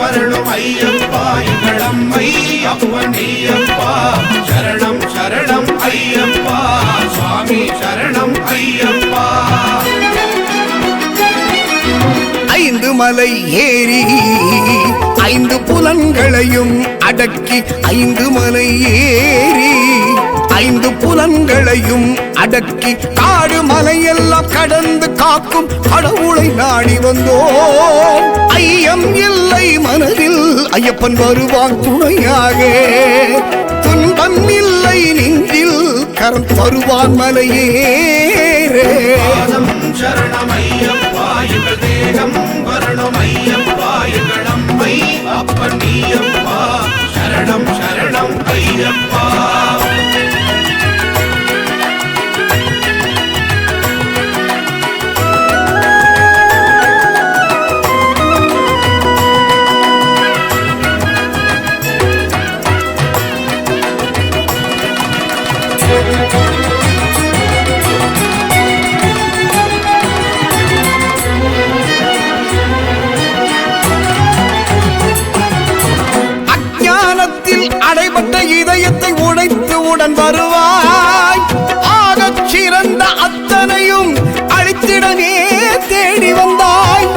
வரணும் ஐயப்பா எங்களம்மை அப்பனியப்பா சரணம் சரணம் ஐயப்பா சுவாமி சரணம் ஐயப்பா. ஐந்து மலை ஏறி ஐந்து புலன்களையும் அடக்கி ஐந்து மலை ஏறி ஐந்து புலன்களையும் அடக்கி காடு மலையெல்லாம் கடந்து காக்கும் கடவுளை நாடி வந்தோம். ஐயம் இல்லை மனதில் ஐயப்பன் வருவான் துணையாக. துன்பம் இல்லை நெஞ்சில் கரம் தருவான் மலையேறே. சரணம் ஐயப்பா எங்கள் தேகம் வரணும் ஐயப்பா எங்களம்மை அப்பனியப்பா சரணம் சரணம் ஐயப்பா. அடைபட்ட இதயத்தை உடைத்து உடன் வருவாய். ஆகச் சிறந்த அத்தனையும் அழித்திடவே தேடி வந்தாய்.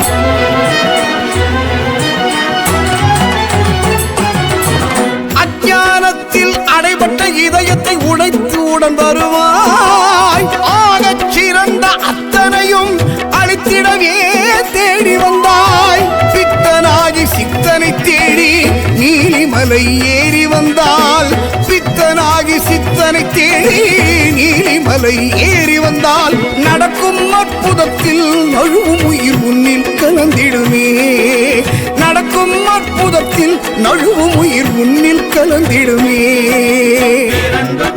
அஞ்ஞானத்தில் அடைபட்ட இதயத்தை உடைத்து உடன் வருவாய். ஆகச் சிறந்த அத்தனையும் அழித்திடவே தேடி வந்தாய். பித்தனாகி சித்தனை தேடி நீலிமலை ஏறி வந்தால். பித்தனாகி சித்தனை தேடி நீலிமலை ஏறி வந்தால் நடக்கும் அற்புதத்தில் நழுவும் உயிர் உன்னில் கலந்திடுமே. நடக்கும் அற்புதத்தில் நழுவும் உயிர் உன்னில் கலந்திடுமே.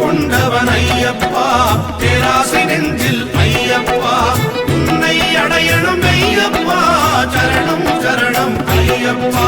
கொண்டவன் ஐயப்பா பேராசை நெஞ்சில் ஐயப்பா உன்னை அடையணும் ஐயப்பா சரணம் சரணம் ஐயப்பா.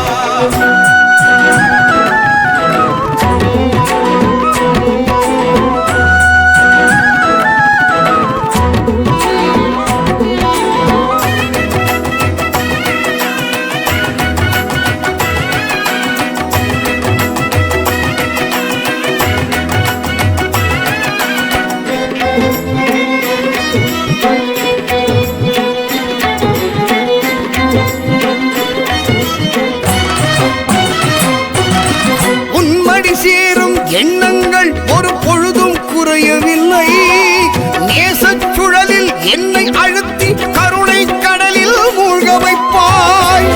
சேரும் எண்ணங்கள் ஒரு பொழுதும் குறையவில்லை. நேசச் சுழலில் என்னை அழுத்தி கருணை கடலில் மூழ்க வைப்பாய்.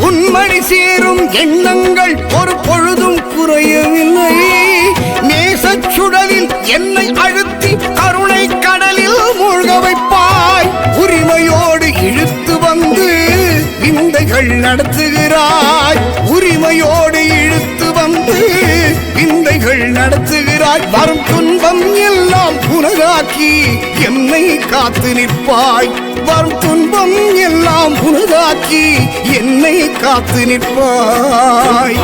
உன்மடி சேரும் எண்ணங்கள் ஒரு பொழுதும் குறையவில்லை. நேசச் சுழலில் என்னை அழுத்தி கருணை கடலில் மூழ்க வைப்பாய். உரிமையோடு இழுத்து வந்து விந்தைகள் நடத்துகிறாய். உரிமையோடு இழுத்து வந்து விந்தைகள் நடத்துகிறாய். வரும் துன்பம் எல்லாம் புனராக்கி என்னை காத்து நிற்பாய். வரும் துன்பம் எல்லாம் புனராக்கி என்னை காத்து நிற்பாய்.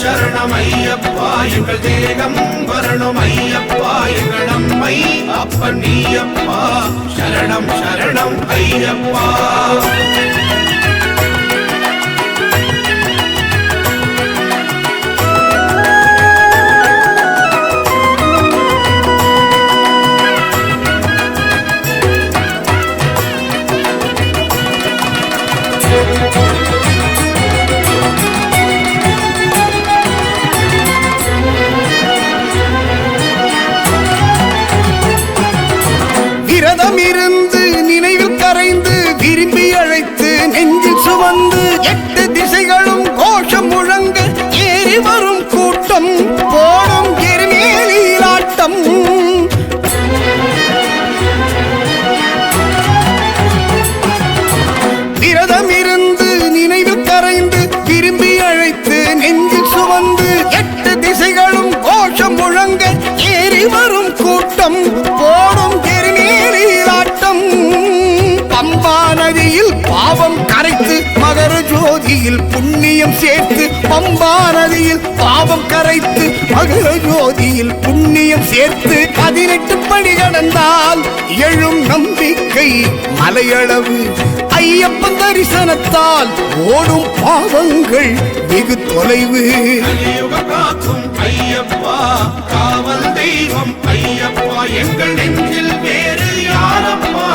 சரணம் ஐயப்பா எங்கள் தேகம் வரணும் ஐயப்பா எங்களம்மை அப்பனியப்பா சரணம் சரணம் ஐயப்பா. விரதம் இருந்து நினைவில் கரைந்து விரும்பி அழைத்து நெஞ்சில் சுமந்து 8 திசைகளும் கோஷம் முழங்க ஏறி வரும் கூட்டம் போடும் எருமேலியாட்டம். விரதம் இருந்து நினைவில் கரைந்து விரும்பி அழைத்து நெஞ்சில் சுமந்து 8 திசைகளும் கோஷம் முழங்க ஏறி வரும் கூட்டம் போடும் எருமேலியாட்டம். பம்பா நதியில் பாவம் கரைத்து மக மகர ஜோதியில் புண்ணியம் சேர்த்து பம்பா நதியில் பாவம் கரைத்து மகர ஜோதியில் புண்ணியம் சேர்த்து 18 படி கடந்தால் எழும் நம்பிக்கை மலையளவு ஐயப்பன் தரிசனத்தால் ஓடும் பாவங்கள் வெகு தொலைவு. கலியுக காக்கும் ஐயப்பா, காவல் தெய்வம் ஐயப்பா, எங்கள் நெஞ்சில் வேறு யாரப்பா,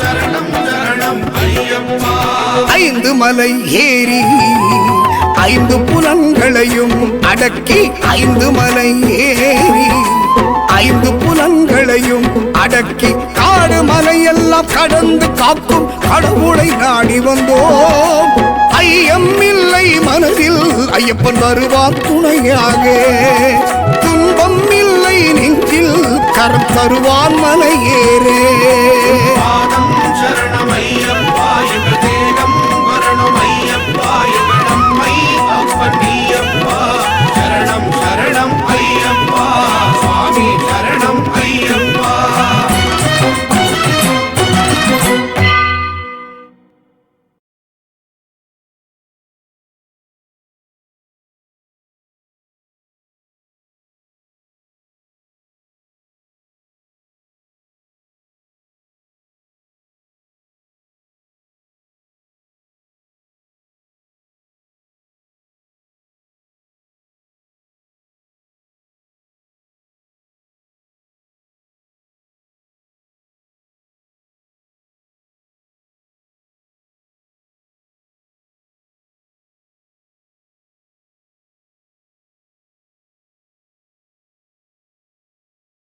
சரணம் சரணம் ஐயப்பா. 5 மலை ஏறி 5 புலன்களையும் அடக்கி 5 மலை ஏறி 5 புலன்களையும் அடக்கி காடு மலையெல்லாம் கடந்து காக்கும் கடவுளை நாடி வந்தோம். ஐயம் இல்லை மனதில் ஐயப்பன் வருவான் துணையாக, துன்பம் இல்லை நெஞ்சில் கரம் தருவான் மலையேறே.